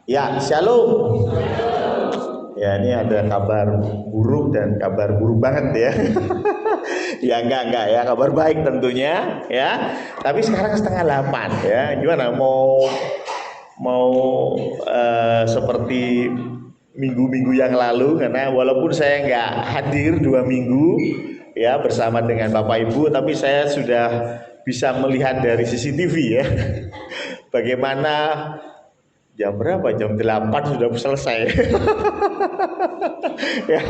Ya, shalom. Ya, ini ada kabar buruk dan kabar buruk banget ya. Ya enggak ya, kabar baik tentunya ya. Tapi sekarang 7:30 ya. Gimana mau seperti minggu-minggu yang lalu, karena walaupun saya nggak hadir 2 minggu ya bersama dengan Bapak Ibu, tapi saya sudah bisa melihat dari CCTV ya. Bagaimana jam berapa? Jam 8 sudah selesai. Ya,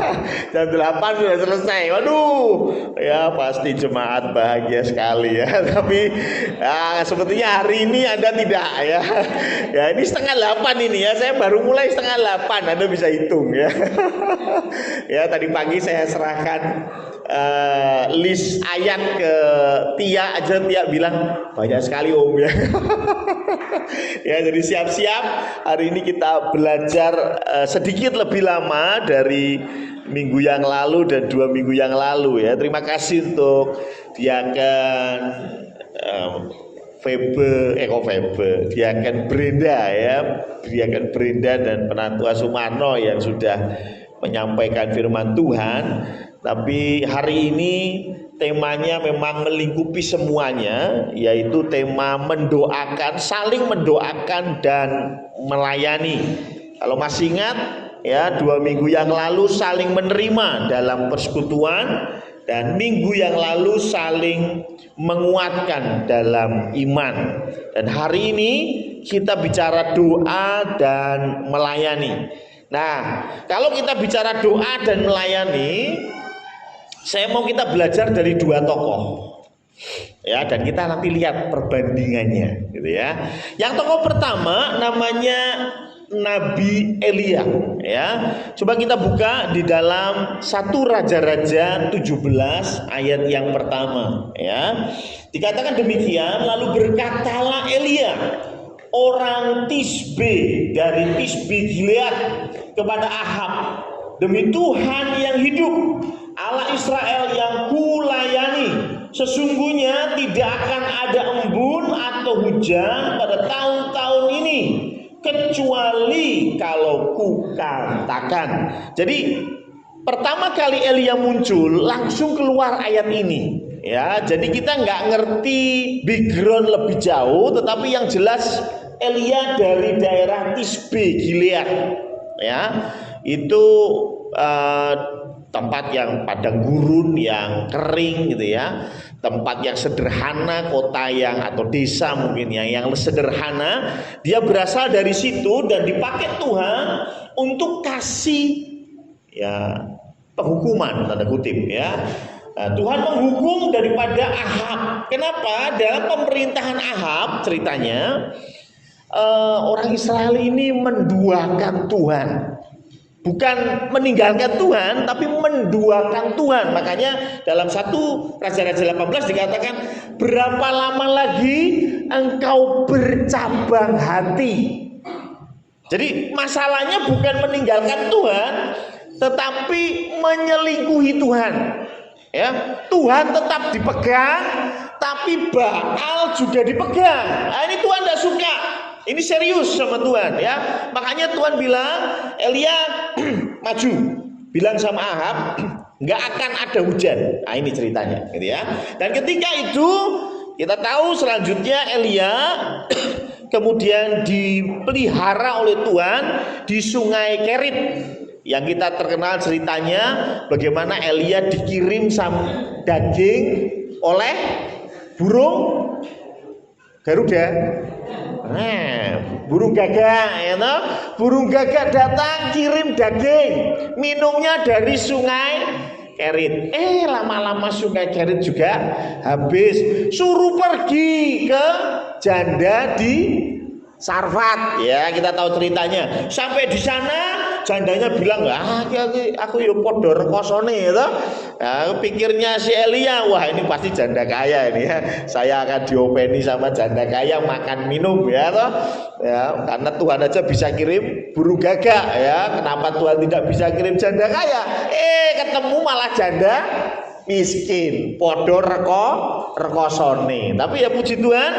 jam 8 sudah selesai. Waduh, ya pasti jemaat bahagia sekali ya. Tapi ya, sepertinya hari ini Anda tidak ya. Ya, ini 7:30 ini ya. Saya baru mulai 7:30. Anda bisa hitung ya. Ya, tadi pagi saya serahkan list ayat ke Tia aja. Tia bilang banyak sekali om ya. Ya, jadi siap-siap hari ini kita belajar sedikit lebih lama dari minggu yang lalu dan 2 minggu yang lalu ya. Terima kasih untuk Diaken Diaken Brenda ya, Diaken Brenda dan Penatua Sumarno yang sudah menyampaikan firman Tuhan. Tapi hari ini temanya memang melingkupi semuanya, yaitu tema mendoakan, saling mendoakan dan melayani. Kalau masih ingat ya, 2 minggu yang lalu saling menerima dalam persekutuan, dan minggu yang lalu saling menguatkan dalam iman. Dan hari ini kita bicara doa dan melayani. Nah, kalau kita bicara doa dan melayani, saya mau kita belajar dari 2 tokoh ya, dan kita nanti lihat perbandingannya gitu ya. Yang tokoh pertama namanya Nabi Elia ya. Coba kita buka di dalam 1 Raja-Raja 17 ayat yang pertama ya. Dikatakan demikian, lalu berkatalah Elia orang Tisbe dari Tisbe Gilead kepada Ahab, demi Tuhan yang hidup, Allah Israel yang kulayani, sesungguhnya tidak akan ada embun atau hujan pada tahun-tahun ini, kecuali kalau kukatakan. Jadi pertama kali Elia muncul langsung keluar ayat ini ya. Jadi kita nggak ngerti background lebih jauh, tetapi yang jelas Elia dari daerah Tisbe Gilead ya. Itu tempat yang padang gurun, yang kering gitu ya, tempat yang sederhana, kota yang atau desa mungkin yang sederhana. Dia berasal dari situ dan dipakai Tuhan untuk kasih ya penghukuman tanda kutip ya. Nah, Tuhan menghukum daripada Ahab. Kenapa? Dalam pemerintahan Ahab ceritanya orang Israel ini menduakan Tuhan. Bukan meninggalkan Tuhan, tapi menduakan Tuhan. Makanya dalam 1 Raja-Raja 18 dikatakan, berapa lama lagi engkau bercabang hati. Jadi masalahnya bukan meninggalkan Tuhan, tetapi menyelingkuhi Tuhan ya. Tuhan tetap dipegang, tapi Baal juga dipegang. Nah, ini Tuhan tidak suka. Ini serius sama Tuhan ya. Makanya Tuhan bilang, Elia maju, bilang sama Ahab nggak akan ada hujan. Nah, ini ceritanya gitu ya. Dan ketika itu kita tahu selanjutnya Elia kemudian dipelihara oleh Tuhan di Sungai Kerit, yang kita terkenal ceritanya bagaimana Elia dikirim sama daging oleh burung Garuda. Nah, burung gagak ya toh? Burung gagak datang kirim daging, minumnya dari Sungai Kerit. Lama-lama Sungai Kerit juga habis. Suruh pergi ke janda di Sarfat ya, kita tahu ceritanya. Sampai di sana jandanya bilang, aku yo podo rekosone gitu. Nah, pikirnya si Elia, wah ini pasti janda kaya ini ya. Saya akan diopeni sama janda kaya, makan minum ya toh. Ya, karena Tuhan aja bisa kirim burung gagak ya. Kenapa Tuhan tidak bisa kirim janda kaya? Ketemu malah janda miskin, podo rekosone. Tapi ya puji Tuhan,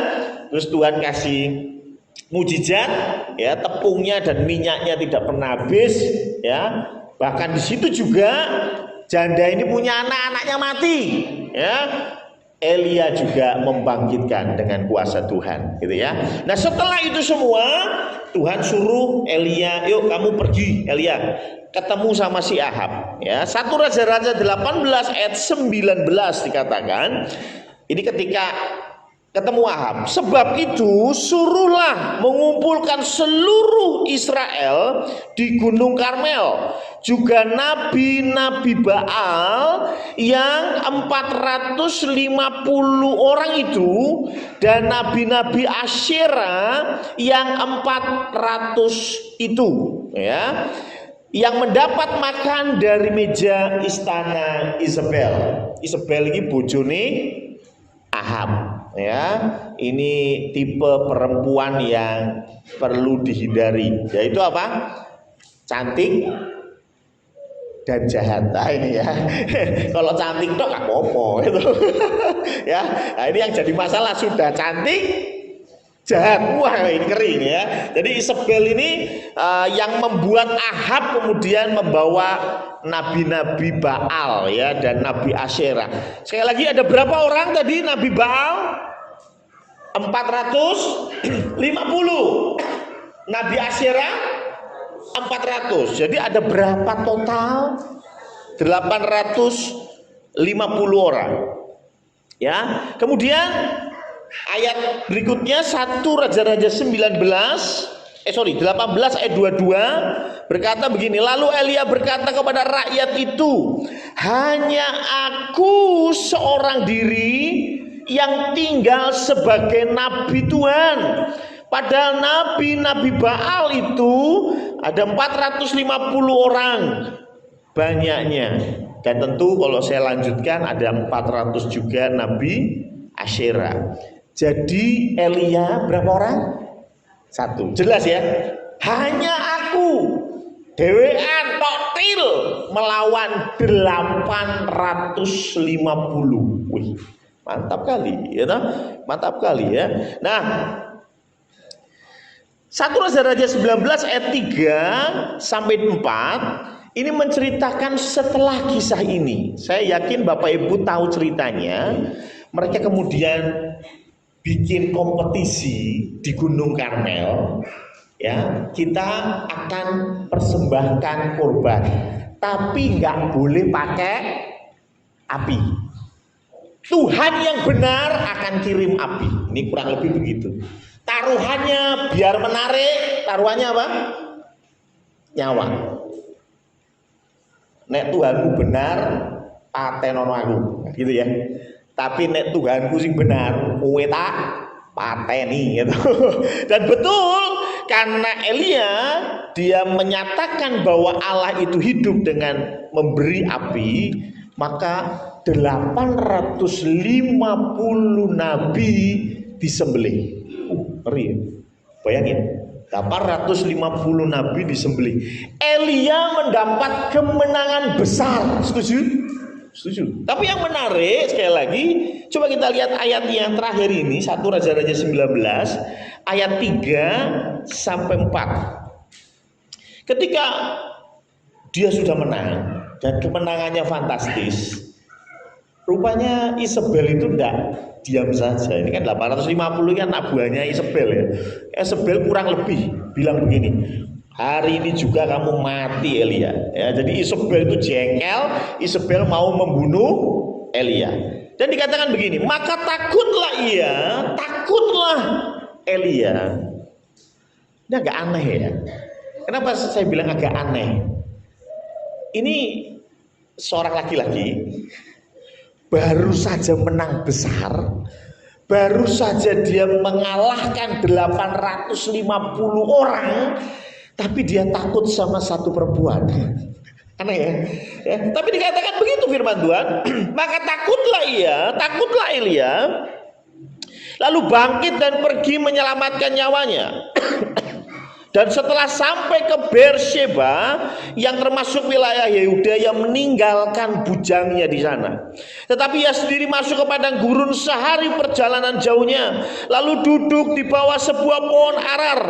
terus Tuhan kasih mujizat, ya, tepungnya dan minyaknya tidak pernah habis, ya. Bahkan di situ juga janda ini punya anak-anaknya mati, ya. Elia juga membangkitkan dengan kuasa Tuhan, gitu ya. Nah, setelah itu semua, Tuhan suruh Elia, yuk kamu pergi, Elia, ketemu sama si Ahab, ya. 1 Raja-Raja 18 ayat 19 dikatakan, ini ketika ketemu Ahab, sebab itu suruhlah mengumpulkan seluruh Israel di Gunung Karmel, juga nabi-nabi Baal yang 450 orang itu, dan nabi-nabi Asyera yang 400 itu, ya, yang mendapat makan dari meja istana Isabel. Isabel ini bojone Ahab, ya. Ini tipe perempuan yang perlu dihindari, yaitu apa? Cantik dan jahat. Nah, ini ya. Kalau cantik tok gak apa-apa itu. Ya. Nah, ini yang jadi masalah, sudah cantik jahat. Wah, ini kering, ya. Jadi Isabel ini yang membuat Ahab kemudian membawa nabi-nabi Baal, ya, dan nabi Asyera. Sekali lagi, ada berapa orang tadi nabi Baal? 450. Nabi Asyera 400. Jadi ada berapa total? 850 orang. Ya. Kemudian ayat berikutnya 1 Raja-Raja 18 ayat 22 berkata begini, lalu Elia berkata kepada rakyat itu, hanya aku seorang diri yang tinggal sebagai nabi Tuhan, padahal nabi-nabi Baal itu ada 450 orang banyaknya. Dan tentu kalau saya lanjutkan ada 400 juga nabi Asyera. Jadi Elia berapa orang? 1. Jelas ya? Hanya aku dewean toktil melawan 850. Wih, mantap kali, ya toh? Mantap kali, ya. Nah, 1 Raja-Raja 19 ayat 3 sampai 4 ini menceritakan setelah kisah ini. Saya yakin Bapak Ibu tahu ceritanya. Mereka kemudian bikin kompetisi di Gunung Karmel, ya. Kita akan persembahkan korban, tapi nggak boleh pakai api. Tuhan yang benar akan kirim api. Ini kurang lebih begitu. Taruhannya biar menarik, taruhannya apa? Nyawa. Nek Tuhanku benar, patenono aku, gitu ya. Tapi nek Tuhanku sing benar, kowe tak pateni, gitu. Dan betul, karena Elia dia menyatakan bahwa Allah itu hidup dengan memberi api, maka 850 nabi disembelih. Ngeri. Bayangin, 850 nabi disembelih. Elia mendapat kemenangan besar. Setuju? Setuju. Tapi yang menarik sekali lagi, coba kita lihat ayat yang terakhir ini, 1 Raja-Raja 19 ayat 3 sampai 4. Ketika dia sudah menang dan kemenangannya fantastis, rupanya Isabel itu tidak diam saja. Ini kan 850 kan abuannya Isabel, ya. Isabel kurang lebih bilang begini, hari ini juga kamu mati Elia, ya. Jadi Isabel itu jengkel, Isabel mau membunuh Elia. Dan dikatakan begini, maka takutlah Elia. Ini agak aneh, ya. Kenapa saya bilang agak aneh? Ini seorang laki-laki baru saja menang besar, baru saja dia mengalahkan 850 orang, tapi dia takut sama satu perempuan. Aneh, ya? Tapi dikatakan begitu firman Tuhan. Maka takutlah Elia, lalu bangkit dan pergi menyelamatkan nyawanya. Dan setelah sampai ke Beersheba yang termasuk wilayah Yehuda, yang meninggalkan bujangnya di sana. Tetapi ia sendiri masuk ke padang gurun sehari perjalanan jauhnya, lalu duduk di bawah sebuah pohon arar.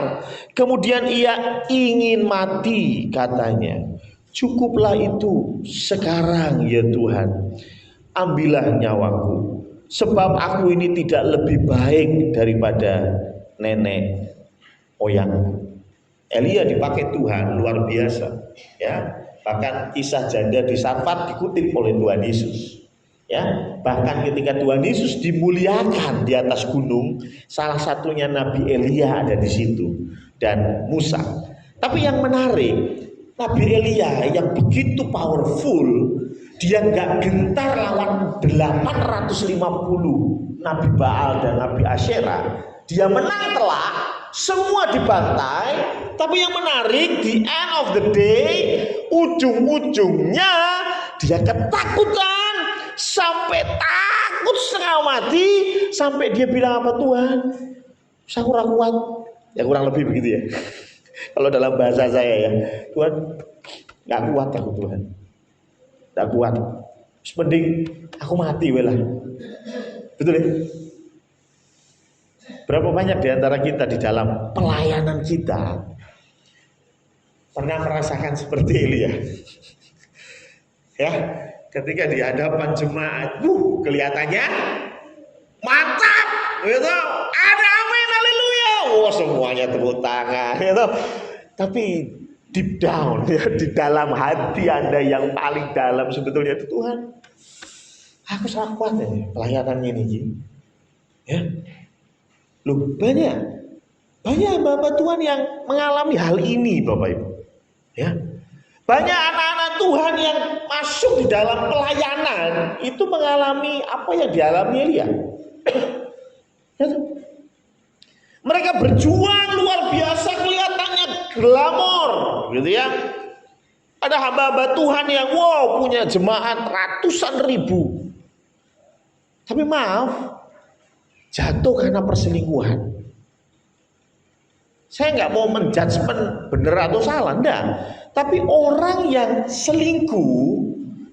Kemudian ia ingin mati, katanya. Cukuplah itu sekarang ya Tuhan, ambillah nyawaku, sebab aku ini tidak lebih baik daripada nenek moyangku. Elia dipakai Tuhan luar biasa, ya. Bahkan kisah janda di Sarfat dikutip oleh Tuhan Yesus, ya. Bahkan ketika Tuhan Yesus dimuliakan di atas gunung, salah satunya Nabi Elia ada di situ, dan Musa. Tapi yang menarik, Nabi Elia yang begitu powerful, dia nggak gentar lawan 850 Nabi Baal dan Nabi Asyera. Dia menang telak, semua dibantai. Tapi yang menarik, di end of the day, ujung-ujungnya dia ketakutan, sampai takut setengah mati, sampai dia bilang apa, Tuhan, saya kurang kuat. Ya kurang lebih begitu ya. Kalau dalam bahasa saya ya, Tuhan, nggak kuat aku Tuhan, nggak kuat. Mending aku mati lah. Betul ya? Berapa banyak di antara kita di dalam pelayanan kita pernah merasakan seperti Elia? Ya, ketika di hadapan jemaat, kelihatannya mantap, gitu. Ada amin, haleluya. Oh, semuanya tepuk tangan, gitu. Tapi deep down, ya, di dalam hati Anda yang paling dalam sebetulnya itu, Tuhan, aku sangat kuat ya pelayanan ini, ya. Loh, banyak hamba Tuhan yang mengalami hal ini, Bapak Ibu. Ya. Banyak anak-anak Tuhan yang masuk di dalam pelayanan itu mengalami apa yang dialami Elia. Mereka berjuang luar biasa, kelihatannya glamor, gitu ya. Ada hamba-hamba Tuhan yang punya jemaat ratusan ribu. Tapi maaf, jatuh karena perselingkuhan. Saya nggak mau menjudgment benar atau salah, enggak. Tapi orang yang selingkuh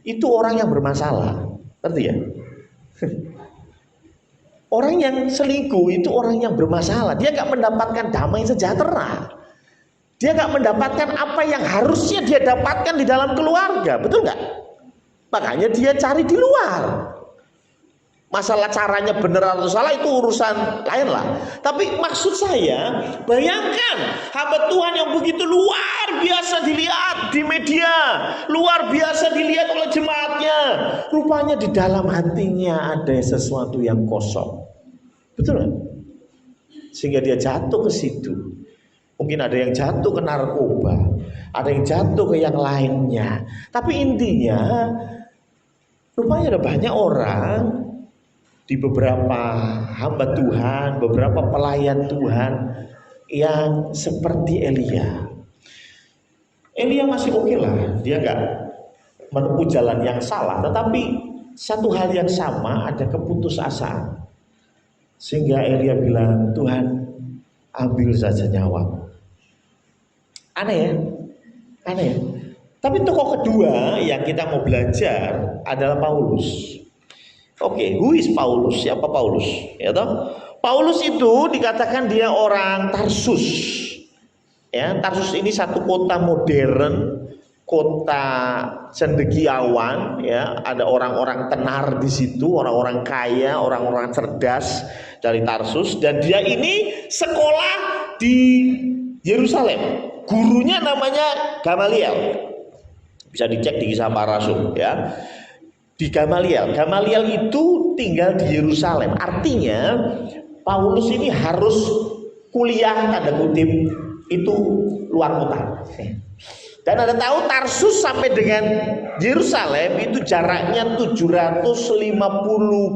itu orang yang bermasalah, ngerti ya? Orang yang selingkuh itu orang yang bermasalah. Dia nggak mendapatkan damai sejahtera. Dia nggak mendapatkan apa yang harusnya dia dapatkan di dalam keluarga, betul nggak? Makanya dia cari di luar. Masalah caranya benar atau salah itu urusan lain lah. Tapi maksud saya, bayangkan hamba Tuhan yang begitu luar biasa dilihat di media, luar biasa dilihat oleh jemaatnya. Rupanya di dalam hatinya ada sesuatu yang kosong. Betul kan? Sehingga dia jatuh ke situ. Mungkin ada yang jatuh ke narkoba, ada yang jatuh ke yang lainnya. Tapi intinya, rupanya ada banyak orang di beberapa hamba Tuhan, beberapa pelayan Tuhan yang seperti Elia. Elia masih oke lah, dia nggak menempuh jalan yang salah, tetapi satu hal yang sama, ada keputusasaan. Sehingga Elia bilang, Tuhan, ambil saja nyawaku. Aneh ya? Aneh ya? Tapi tokoh kedua yang kita mau belajar adalah Paulus. Oke, who is Paulus? Siapa Paulus? Ya toh? Paulus itu dikatakan dia orang Tarsus. Ya, Tarsus ini satu kota modern, kota cendekiawan. Ya, ada orang-orang tenar di situ, orang-orang kaya, orang-orang cerdas dari Tarsus. Dan dia ini sekolah di Yerusalem. Gurunya namanya Gamaliel. Bisa dicek di Kisah Para Rasul. Ya. Di Gamaliel itu tinggal di Yerusalem. Artinya Paulus ini harus kuliah tanda kutip itu luar kota. Dan Anda tahu Tarsus sampai dengan Yerusalem itu jaraknya 750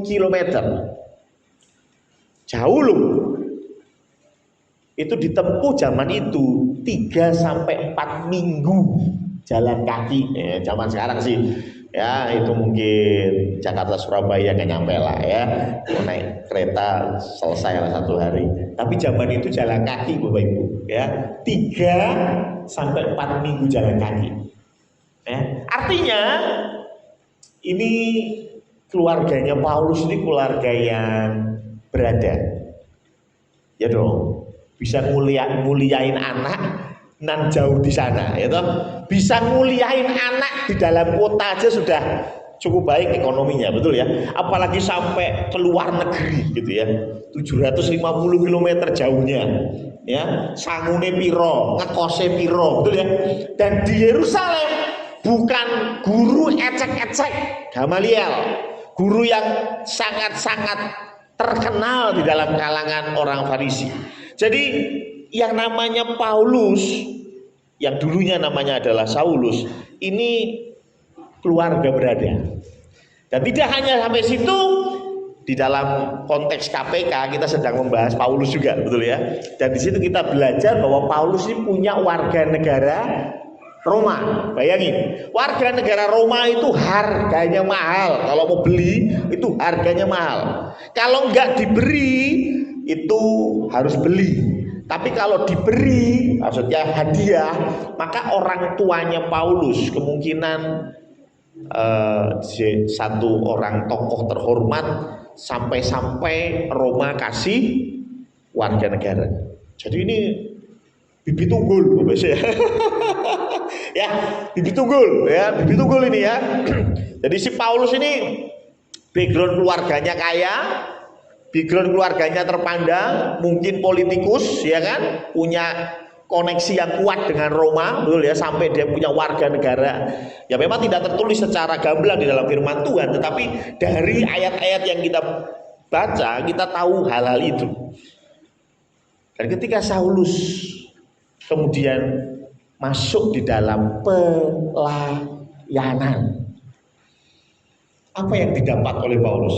km. Jauh loh. Itu ditempuh zaman itu 3 sampai 4 minggu jalan kaki. Zaman sekarang sih Ya itu mungkin Jakarta Surabaya nggak nyampe lah ya, mau naik kereta selesai lah 1 hari. Tapi zaman itu jalan kaki Bapak Ibu ya, 3 sampai 4 minggu jalan kaki ya. Artinya ini keluarganya Paulus ini keluarga yang berada ya dong, bisa muliain anak nan jauh di sana ya toh. Bisa muliain anak di dalam kota aja sudah cukup baik ekonominya, betul ya, apalagi sampai ke luar negeri gitu ya, 750 km jauhnya ya, sangune piro, ngekose piro, betul ya. Dan di Yerusalem bukan guru ecek-ecek Gamaliel, guru yang sangat-sangat terkenal di dalam kalangan orang Farisi. Jadi yang namanya Paulus, yang dulunya namanya adalah Saulus, ini keluarga berada. Dan tidak hanya sampai situ, di dalam konteks KPK kita sedang membahas Paulus juga, betul ya. Dan di situ kita belajar bahwa Paulus ini punya warga negara Roma. Bayangin, warga negara Roma itu harganya mahal. Kalau mau beli itu harganya mahal. Kalau nggak diberi itu harus beli. Tapi kalau diberi, maksudnya hadiah, maka orang tuanya Paulus kemungkinan satu orang tokoh terhormat, sampai-sampai Roma kasih warga negara. Jadi ini bibit unggul, Bapak ya. Ya, bibit unggul ya, bibit unggul ini ya. Jadi si Paulus ini background keluarganya kaya, background keluarganya terpandang, mungkin politikus ya kan, punya koneksi yang kuat dengan Roma, betul ya, sampai dia punya warga negara. Ya memang tidak tertulis secara gamblang di dalam firman Tuhan, tetapi dari ayat-ayat yang kita baca kita tahu hal-hal itu. Dan ketika Saulus kemudian masuk di dalam pelayanan, apa yang didapat oleh Paulus?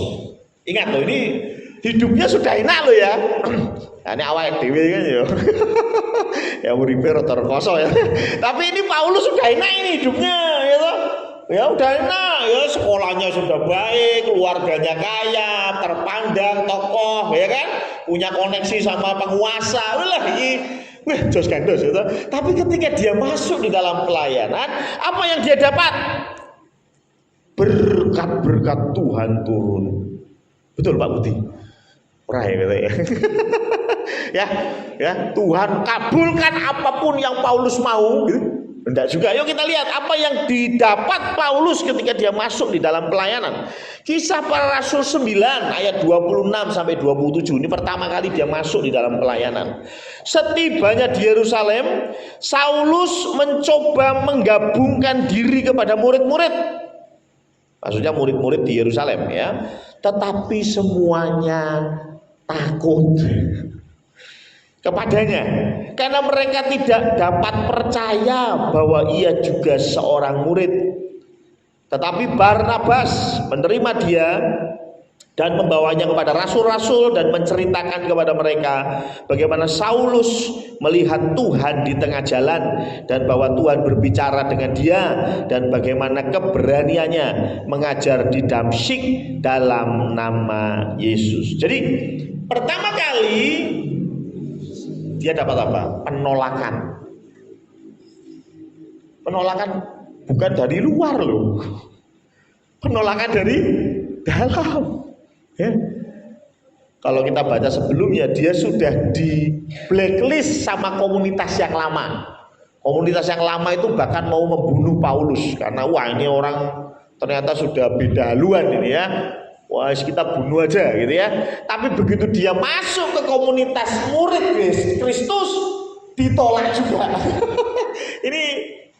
Ingat loh, ini hidupnya sudah enak loh ya. Ini awal dewi kan ya. Ya uripe rada rekoso ya. Tapi ini Paulus sudah enak ini hidupnya ya toh. Ya udah enak ya, sekolahnya sudah baik, keluarganya kaya, terpandang, tokoh ya kan, punya koneksi sama penguasa. Lah ini wih jos gandos ya toh. Tapi ketika dia masuk di dalam pelayanan, apa yang dia dapat? Berkat-berkat Tuhan turun. Betul Pak Budi? Ora ya gitu ya. ya, Tuhan kabulkan apapun yang Paulus mau gitu. Enggak juga. Yuk kita lihat apa yang didapat Paulus ketika dia masuk di dalam pelayanan. Kisah Para Rasul 9 ayat 26 sampai 27. Ini pertama kali dia masuk di dalam pelayanan. Setibanya di Yerusalem, Saulus mencoba menggabungkan diri kepada murid-murid. Maksudnya murid-murid di Yerusalem ya. Tetapi semuanya takut kepadanya karena mereka tidak dapat percaya bahwa ia juga seorang murid. Tetapi Barnabas menerima dia dan membawanya kepada rasul-rasul dan menceritakan kepada mereka bagaimana Saulus melihat Tuhan di tengah jalan dan bahwa Tuhan berbicara dengan dia dan bagaimana keberaniannya mengajar di Damsyik dalam nama Yesus. Jadi pertama kali dia dapat apa? Penolakan. Penolakan bukan dari luar loh. Penolakan dari dalam. Ya. Kalau kita baca sebelumnya, dia sudah di blacklist sama komunitas yang lama. Komunitas yang lama itu bahkan mau membunuh Paulus karena wah ini orang ternyata sudah beda haluan ini ya. Wah kita bunuh aja gitu ya. Tapi begitu dia masuk ke komunitas murid Kristus, ditolak juga. Ini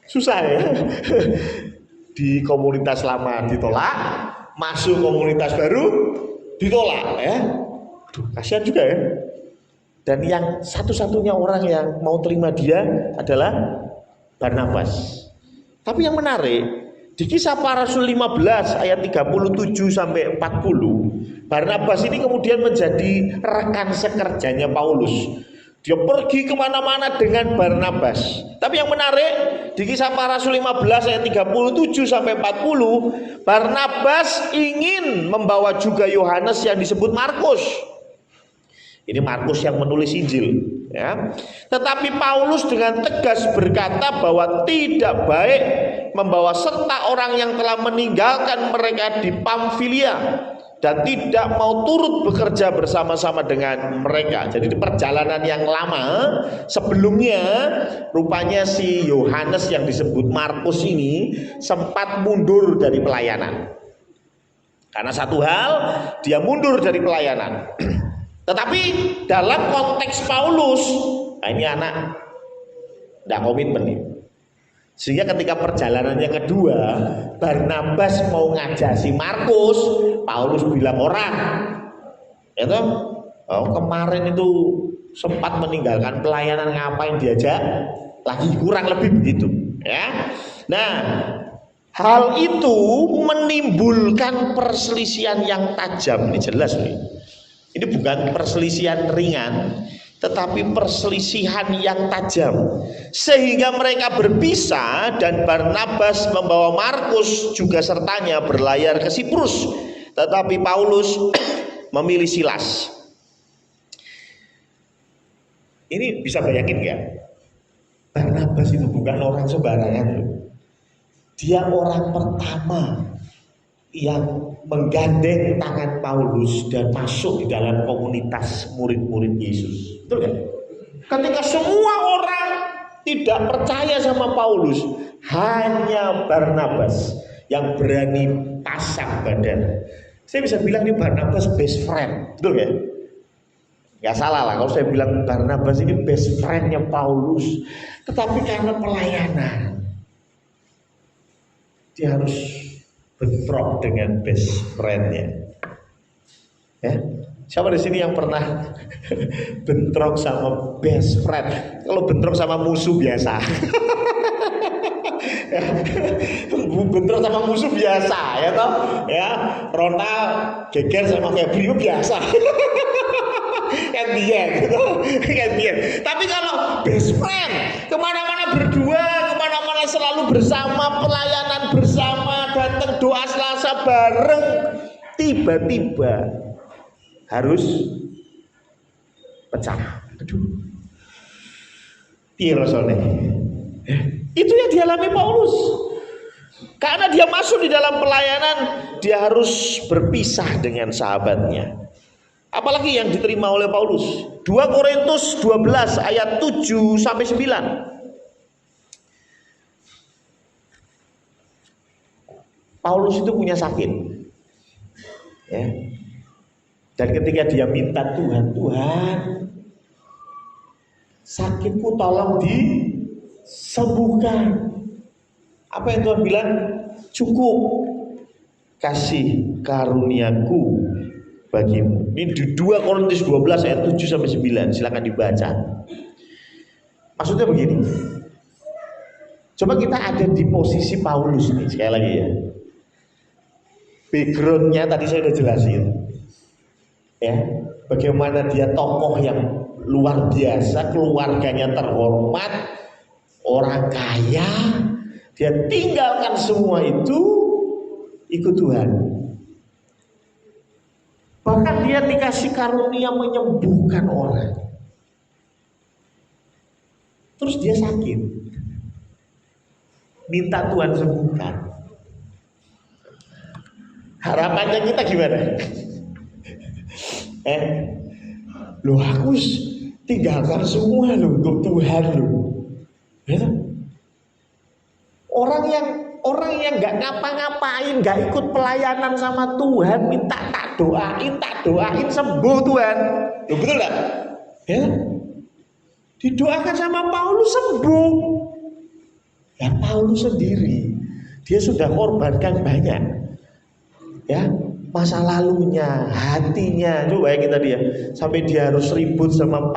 susah ya. Di komunitas lama ditolak, masuk komunitas baru ditolak ya. Aduh, kasihan juga ya. Dan yang satu-satunya orang yang mau terima dia adalah Barnabas. Tapi yang menarik, di Kisah Para Rasul 15 ayat 37 sampai 40, Barnabas ini kemudian menjadi rekan sekerjanya Paulus. Dia pergi kemana-mana dengan Barnabas. Tapi yang menarik di Kisah Para Rasul 15 ayat 37 sampai 40, Barnabas ingin membawa juga Yohanes yang disebut Markus. Ini Markus yang menulis Injil, ya. Tetapi Paulus dengan tegas berkata bahwa tidak baik membawa serta orang yang telah meninggalkan mereka di Pamfilia dan tidak mau turut bekerja bersama-sama dengan mereka. Jadi di perjalanan yang lama sebelumnya, rupanya si Yohanes yang disebut Markus ini sempat mundur dari pelayanan. Karena satu hal, dia mundur dari pelayanan. Tetapi dalam konteks Paulus, nah ini anak tidak komitmen nih. Sehingga ketika perjalanannya kedua, Barnabas mau ngajasi Markus, Paulus bilang orang, itu kemarin itu sempat meninggalkan pelayanan, ngapain diajak lagi, kurang lebih begitu, ya. Nah, hal itu menimbulkan perselisihan yang tajam. Ini jelas nih. Ini bukan perselisihan ringan, tetapi perselisihan yang tajam, sehingga mereka berpisah dan Barnabas membawa Markus juga sertanya berlayar ke Siprus, tetapi Paulus memilih Silas. Ini bisa bayangin ya, Barnabas itu bukan orang sembarangan. Dia orang pertama yang menggandeng tangan Paulus dan masuk di dalam komunitas murid-murid Yesus. Betul kan? Ketika semua orang tidak percaya sama Paulus, hanya Barnabas yang berani pasang badan. Saya bisa bilang ini Barnabas best friend, betul kan? Gak salah lah kalau saya bilang Barnabas ini best friendnya Paulus. Tetapi karena pelayanan, dia harus bentrok dengan best friendnya. Ya, siapa di sini yang pernah bentrok sama best friend? Kalau bentrok sama musuh biasa, bentrok sama musuh biasa, ya toh? Ya, Rona geger sama Febri biasa. Kan dia, gitu, kan dia. Tapi kalau best friend, kemana-mana berdua, kemana-mana selalu bersama, pelayanan bersama, datang doa Selasa bareng, tiba-tiba harus pecah. Aduh, iya rasanya. Itu yang dialami Paulus. Karena dia masuk di dalam pelayanan, dia harus berpisah dengan sahabatnya. Apalagi yang diterima oleh Paulus. 2 Korintus 12 ayat 7 sampai 9. Paulus itu punya sakit. Ya. Dan ketika dia minta Tuhan, sakitku tolong disembuhkan. Apa yang Tuhan bilang? Cukup kasih karuniaku bagimu. Ini di 2 Korintus 12 ayat 7 sampai 9. Silakan dibaca. Maksudnya begini. Coba kita ada di posisi Paulus nih, sekali lagi ya. Backgroundnya tadi saya sudah jelasin. Ya, bagaimana dia tokoh yang luar biasa, keluarganya terhormat, orang kaya, dia tinggalkan semua itu ikut Tuhan. Bahkan dia dikasih karunia menyembuhkan orang. Terus dia sakit, minta Tuhan sembuhkan. Harapannya kita gimana? Loh aku tinggalkan semua loh untuk Tuhan loh. Ya? Orang yang nggak ngapa-ngapain, nggak ikut pelayanan sama Tuhan, minta tak doain sembuh Tuhan. Loh, betul nggak? Ya? Didoakan sama Paulus sembuh. Ya Paulus sendiri, dia sudah korbankan banyak. Ya, masa lalunya, hatinya, coba ya kita dia, sampai dia harus ribut sama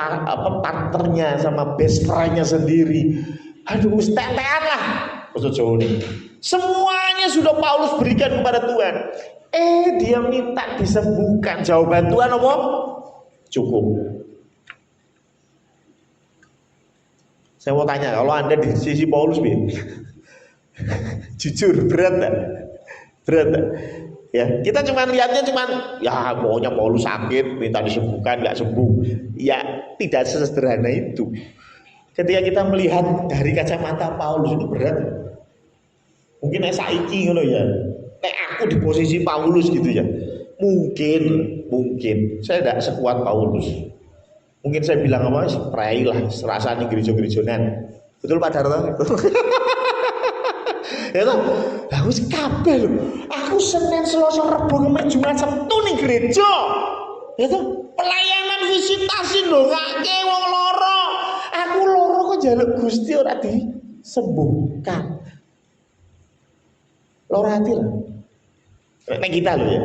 partnernya, sama best friendnya sendiri. Aduh, tetean lah. Maksud Jawa nih. Semuanya sudah Paulus berikan kepada Tuhan. Dia minta disembuhkan. Jawaban Tuhan apa? Cukup. Saya mau tanya, kalau Anda di sisi Paulus, jujur berat tak? Berat tak? Ya, kita cuma lihatnya ya pokoknya Paulus sakit, minta disembuhkan, nggak sembuh. Ya, tidak sesederhana itu. Ketika kita melihat dari kacamata Paulus itu berat. Mungkin saiki ngono ya. Kayak aku di posisi Paulus gitu ya. Mungkin saya tidak sekuat Paulus. Mungkin saya bilang apa? Spray lah, serasani gereja-gerejonan. Betul Pak Darto? Ya toh, wis kabeh lho. Aku Senin, Selasa, Rebo, Kamis, Jumat, Sabtu ning gereja. Ya toh, pelayanan visitasi ndongake wong loro. Aku loro kok njaluk Gusti ora disembuhkan. Loro hati lah. Nek kita lho ya.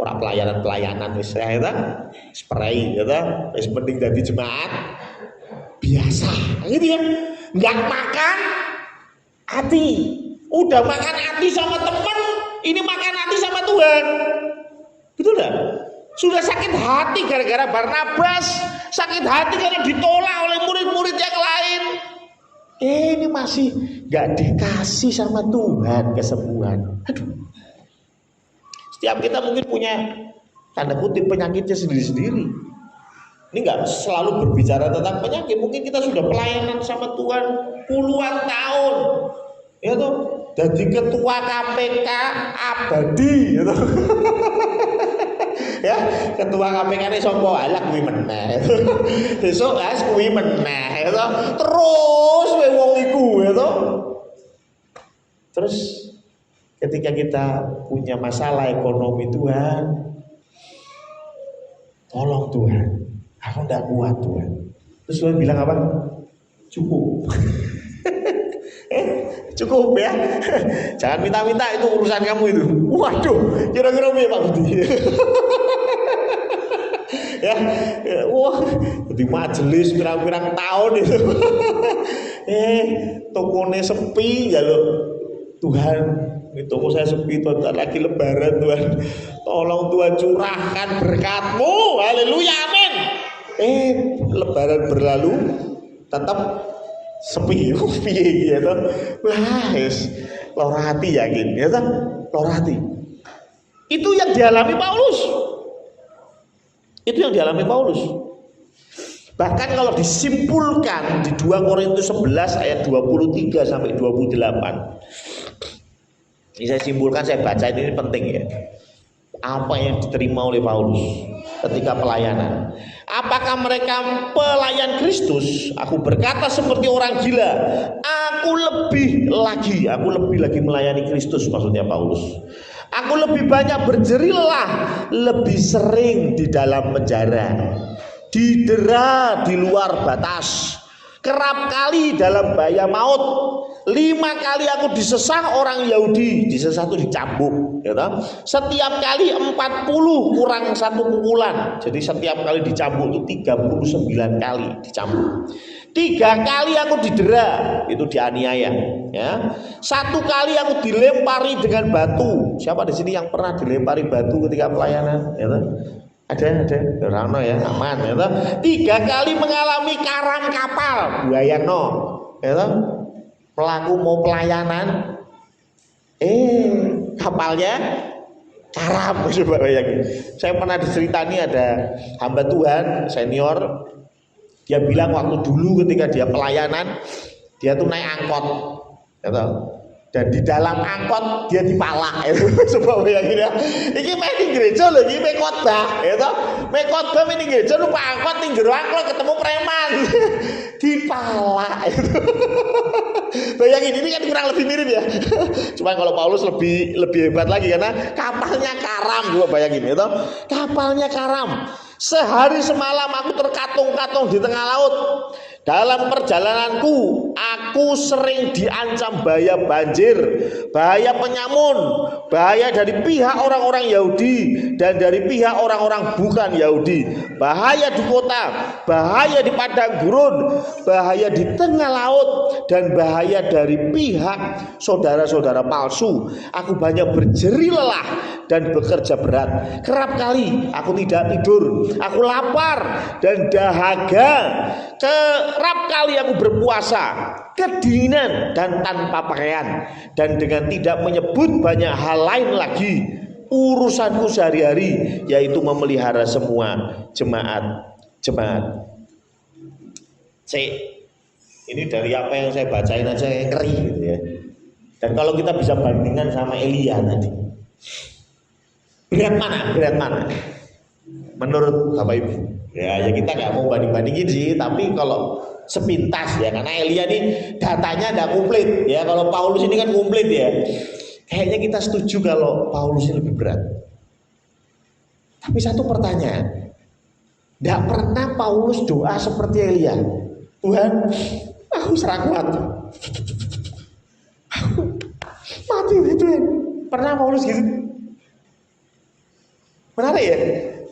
Ora pelayanan wis ya ta. Spray ya ta. Wis penting dadi jemaat biasa gitu ya, nggak makan hati, udah makan hati sama teman, ini makan hati sama Tuhan, betul nggak? Sudah sakit hati gara-gara Barnabas, sakit hati karena ditolak oleh murid-murid yang lain, ini masih nggak dikasih sama Tuhan kesembuhan. Aduh, setiap kita mungkin punya tanda kutip penyakitnya sendiri-sendiri. Ini nggak selalu berbicara tentang penyakit. Mungkin kita sudah pelayanan sama Tuhan puluhan tahun, ya toh. Jadi ketua KPK abadi, ya toh. Ya, ketua KPK ini sopo alah kuwi meneh. Besok as kuwi meneh, ya toh. Terus wong iku, ya toh. Terus ketika kita punya masalah ekonomi, Tuhan, tolong Tuhan. Aku tidak kuat Tuhan. Terus Tuhan bilang apa? Cukup. Cukup ya. Jangan minta-minta, itu urusan kamu itu. Waduh, kira-kira apa Pak Budi? Ya, wah, di majelis pirang-pirang tahun itu. Tokonya sepi ya loh. Tuhan, ini toko saya sepi, Tuhan, lagi lebaran Tuhan. Tolong Tuhan curahkan berkat-Mu. Haleluya, amin. Lebaran berlalu tetap sepi piye gitu. Wah, lara hati yakin ya toh, lara hati. Itu yang dialami Paulus. Itu yang dialami Paulus. Bahkan kalau disimpulkan di 2 Korintus 11 ayat 23 sampai 28. Ini saya simpulkan, saya baca ini penting ya. Apa yang diterima oleh Paulus ketika pelayanan? Apakah mereka pelayan Kristus? Aku berkata seperti orang gila. Aku lebih lagi melayani Kristus, maksudnya Paulus. Aku lebih banyak berjerih lelah, lebih sering di dalam penjara, didera di luar batas, kerap kali dalam bahaya maut. 5 kali aku disesah orang Yahudi, disesah itu dicambuk, ya toh? Setiap kali 40 kurang 1 pukulan. Jadi setiap kali dicambuk itu 39 kali dicambuk. 3 kali aku didera, itu dianiaya, ya. 1 kali aku dilempari dengan batu. Siapa di sini yang pernah dilempari batu ketika pelayanan, ya toh? Ada Rano ya, aman, ya toh? 3 kali mengalami karam kapal, buayano, ya toh? Pelaku mau pelayanan, kapalnya karam. Coba bayangin. Saya pernah diceritani ada hamba Tuhan senior, dia bilang waktu dulu ketika dia pelayanan, dia tuh naik angkot, gitu. Dan di dalam angkot dia dipalak. Coba bayangin ya. Iki main di gereja loh, iki main khotbah, gitu. Main khotbah main di gereja, lupa angkot ning jero angkot ketemu preman. Dipalak. Gitu. Bayangin, ini kan kurang lebih mirip ya. Cuma kalau Paulus lebih hebat lagi karena kapalnya karam. Coba bayangin, gitu. Kapalnya karam. Sehari semalam aku terkatung-katung di tengah laut. Dalam perjalananku, aku sering diancam bahaya banjir, bahaya penyamun, bahaya dari pihak orang-orang Yahudi dan dari pihak orang-orang bukan Yahudi, bahaya di kota, bahaya di padang gurun, bahaya di tengah laut, dan bahaya dari pihak saudara-saudara palsu. Aku banyak berjerih lelah dan bekerja berat. Kerap kali aku tidak tidur, aku lapar dan dahaga. Kerap kali aku berpuasa, kedinginan dan tanpa pakaian, dan dengan tidak menyebut banyak hal lain lagi urusanku sehari-hari, yaitu memelihara semua jemaat. Ini dari apa yang saya bacain aja ngeri gitu ya. Dan kalau kita bisa bandingkan sama Elia tadi, berat mana? Menurut Bapak Ibu? Ya kita nggak mau banding-bandingin sih, tapi kalau sepintas ya, karena Elia ini datanya nggak komplit ya. Kalau Paulus ini kan komplit ya. Kayaknya kita setuju kalau Paulus ini lebih berat. Tapi satu pertanyaan, nggak pernah Paulus doa seperti Elia. Tuhan, aku serah kuat. Mati gitu ya. Pernah Paulus gitu? Menarik ya?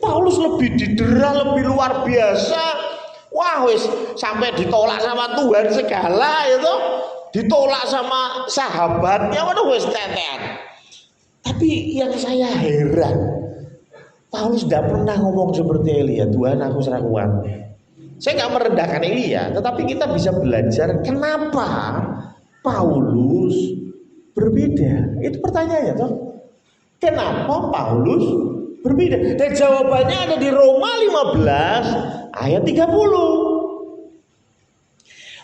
Paulus lebih didera, lebih luar biasa. Wah wis sampai ditolak sama Tuhan segala itu, ditolak sama sahabatnya, waduh wis tetean. Tapi yang saya heran, Paulus tidak pernah ngomong seperti Elia, Tuhan aku serah kuat. Saya nggak merendahkan Elia, tetapi kita bisa belajar kenapa Paulus berbeda. Itu pertanyaannya toh. Kenapa Paulus berbeda? Dan jawabannya ada di Roma 15 ayat 30.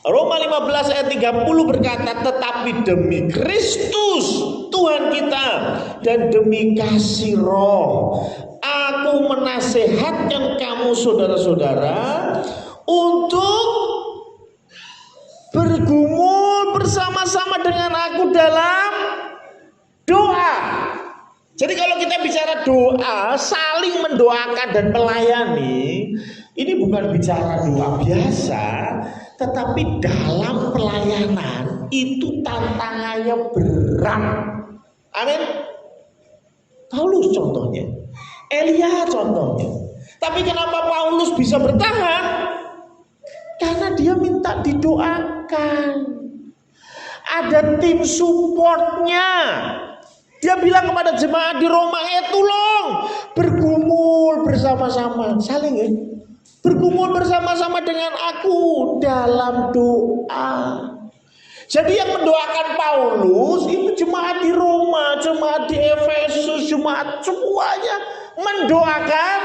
Roma 15 ayat 30 berkata, tetapi demi Kristus Tuhan kita dan demi kasih Roh, aku menasehatkan kamu saudara-saudara untuk bergumul bersama-sama dengan aku dalam doa. Jadi kalau kita bicara doa, saling mendoakan dan melayani, ini bukan bicara doa biasa, tetapi dalam pelayanan itu tantangannya berat. Amin. Paulus contohnya, Elia contohnya. Tapi kenapa Paulus bisa bertahan? Karena dia minta didoakan. Ada tim supportnya. Dia bilang kepada jemaat di Roma, tolong bergumul bersama-sama, saling ya, bergumul bersama-sama dengan aku dalam doa. Jadi yang mendoakan Paulus itu jemaat di Roma, jemaat di Efesus, jemaat semuanya mendoakan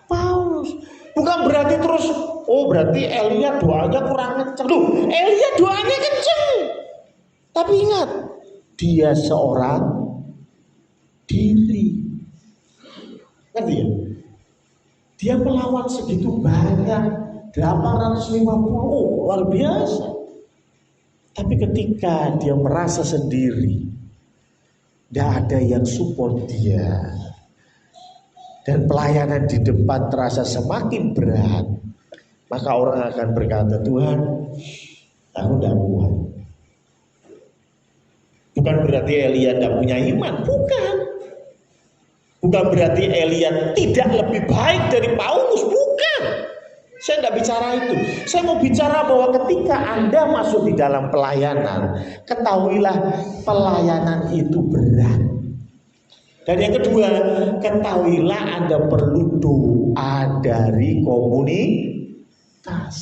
Paulus. Bukan berarti terus, oh berarti Elia doanya kurang kenceng. Loh, Elia doanya kenceng. Tapi ingat, dia seorang diri. Ngerti ya? Dia melawan segitu banyak, 850, oh luar biasa. Tapi ketika dia merasa sendiri, tidak ada yang support dia, dan pelayanan di depan terasa semakin berat, maka orang akan berkata, Tuhan, aku tidak kuat. Bukan berarti Elia tidak punya iman, bukan. Bukan berarti Elia tidak lebih baik dari Paulus, bukan. Saya tidak bicara itu. Saya mau bicara bahwa ketika Anda masuk di dalam pelayanan, ketahuilah pelayanan itu berat. Dan yang kedua, ketahuilah Anda perlu doa dari komunitas.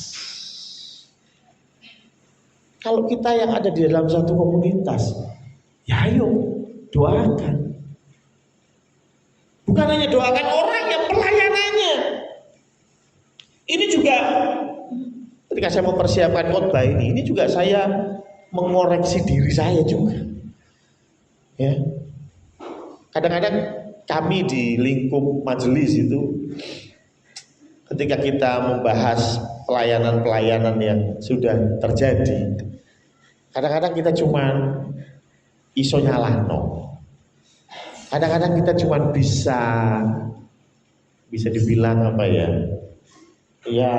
Kalau kita yang ada di dalam satu komunitas, ya ayo doakan. Bukan hanya doakan orang yang pelayanannya. Ini juga ketika saya mempersiapkan khotbah ini juga saya mengoreksi diri saya juga. Ya. Kadang-kadang kami di lingkup majelis itu, ketika kita membahas pelayanan-pelayanan yang sudah terjadi, kadang-kadang kita cuma iso nyalahno. Kadang-kadang kita cuma bisa dibilang apa ya? Ya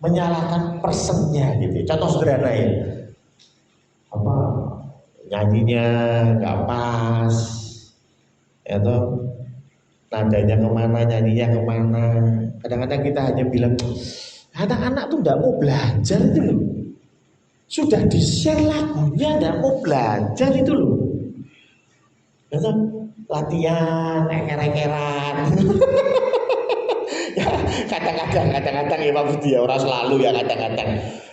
menyalahkan personnya gitu. Contoh sederhana ya. Apa nyanyinya nggak pas. Ya toh, nadanya kemana, nyanyinya kemana. Kadang-kadang kita hanya bilang, anak-anak tuh nggak mau belajar itu loh. Sudah di-share lagunya nggak mau belajar itu loh. Ya toh? latihan eker-ekeran. Ya, kadang-kadang ya Pak Budi ya, orang selalu ya kadang-kadang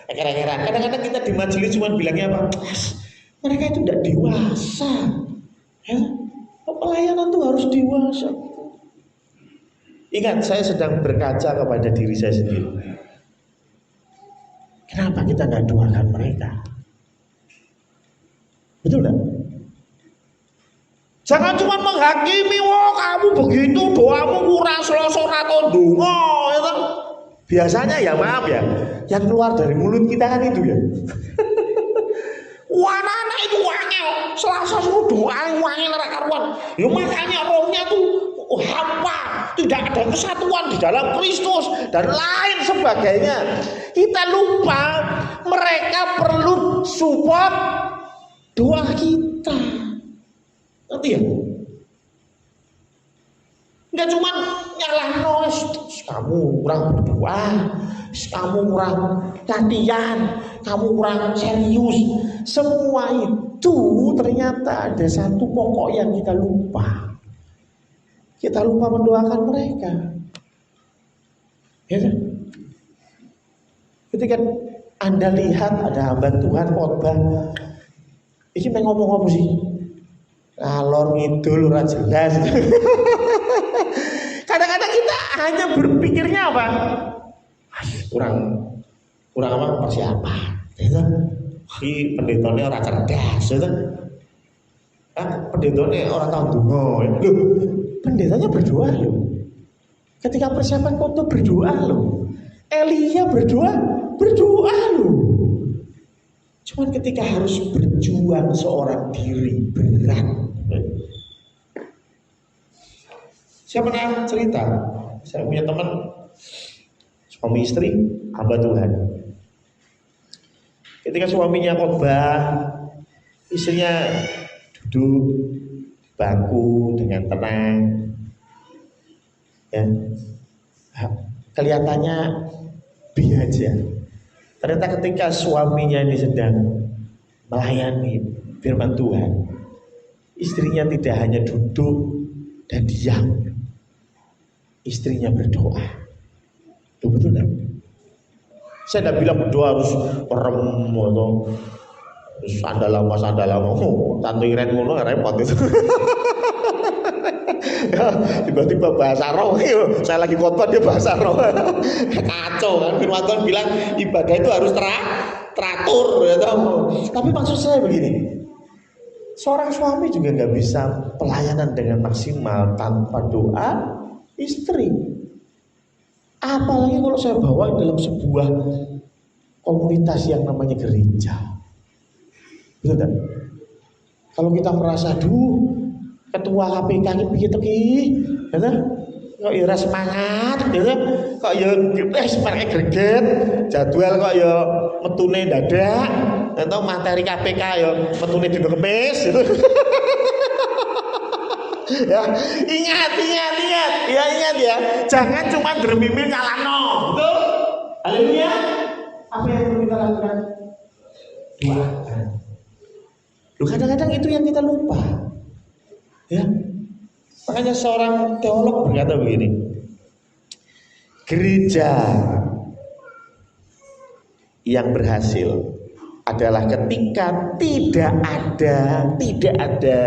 eker-ekeran. Kadang-kadang kita di majelis cuma bilangnya apa? Mereka itu tidak dewasa. Ya, pelayanan tuh harus dewasa. Ingat, saya sedang berkaca kepada diri saya sendiri. Kenapa kita nggak doakan mereka? Betul nggak? Jangan cuma menghakimi, wah kamu begitu, doamu kurang selosor atau dungo. Ya. Biasanya ya maaf ya, yang keluar dari mulut kita kan itu ya. Wah anak itu wangel, selasa suruh doa wangel karuan. Ya makanya rohnya tuh hampa, tidak ada kesatuan di dalam Kristus dan lain sebagainya. Kita lupa mereka perlu support doa kita. Ngerti ya? Enggak cuma nyalah nos, kamu kurang berdoa, kamu kurang latihan, kamu kurang serius. Semua itu ternyata ada satu pokok yang kita lupa. Kita lupa mendoakan mereka. Ya, ketika Anda lihat ada hamba Tuhan khotbah, ini pengen ngomong apa sih? Ngalor ngidul ora jelas. Kadang-kadang kita hanya berpikirnya apa? Kurang apa persiapan. Itu si pendetanya orang cerdas, itu. Pendetanya orang tahu donga. Loh, pendetanya berdoa loh. Ketika persiapan foto berdoa loh. Elia berdoa loh. Cuman ketika harus berjuang seorang diri berat. Saya pernah cerita, saya punya teman suami istri hamba Tuhan. Ketika suaminya khotbah, istrinya duduk bangku dengan tenang, ya, kelihatannya biasa. Ternyata ketika suaminya ini sedang melayani firman Tuhan, istrinya tidak hanya duduk dan diam, istrinya berdoa. Itu betul tak? Saya tidak bilang berdoa harus merem atau sandalama. Tante Iren ngono repot itu. Ya, tiba-tiba bahasa roh, saya lagi khotbah dia bahasa roh. Kacau kan, firman Tuhan bilang ibadah itu harus teratur, ya tahu. Tapi maksud saya begini, seorang suami juga nggak bisa pelayanan dengan maksimal tanpa doa istri. Apalagi kalau saya bawa dalam sebuah komunitas yang namanya gereja. Betul kan? Kalau kita merasa, ketua KPK ini begitu kok ya semangat, kok ya semangat greget, jadwal kok ya metune dadak, atau materi KPK ya metune dino Kamis. Ya, ingat ya, jangan cuma bermimpi kalano, betul? Haleluya. Apa yang perlu kita lakukan? Doakan. Loh, kadang-kadang itu yang kita lupa. Ya, makanya seorang teolog berkata begini, gereja yang berhasil adalah ketika tidak ada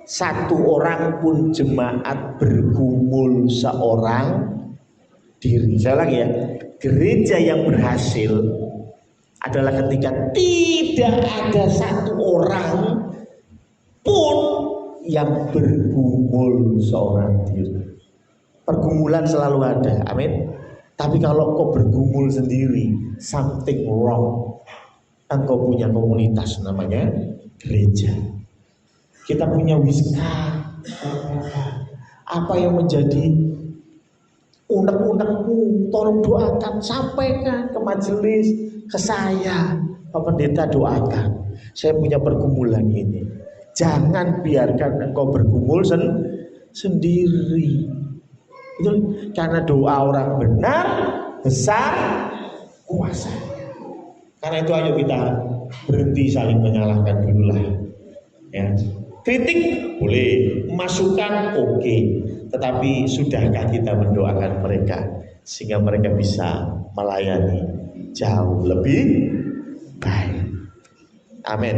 satu orang pun jemaat bergumul seorang diri. Saya lagi ya, gereja yang berhasil adalah ketika tidak ada satu orang pun yang bergumul seorang diri. Pergumulan selalu ada, amin. Tapi kalau kau bergumul sendiri, something wrong. Engkau punya komunitas namanya gereja. Kita punya Wiska. Apa yang menjadi unek-unekmu, tolong doakan, sampaikan ke majelis, ke saya, Pak Pendeta doakan. Saya punya pergumulan ini. Jangan biarkan engkau bergumul sendiri. Itu karena doa orang benar besar kuasa. Karena itu ayo kita berhenti saling menyalahkan dulu lah. Ya. Kritik boleh, masukan oke, tetapi sudahkah kita mendoakan mereka sehingga mereka bisa melayani jauh lebih baik? Amin.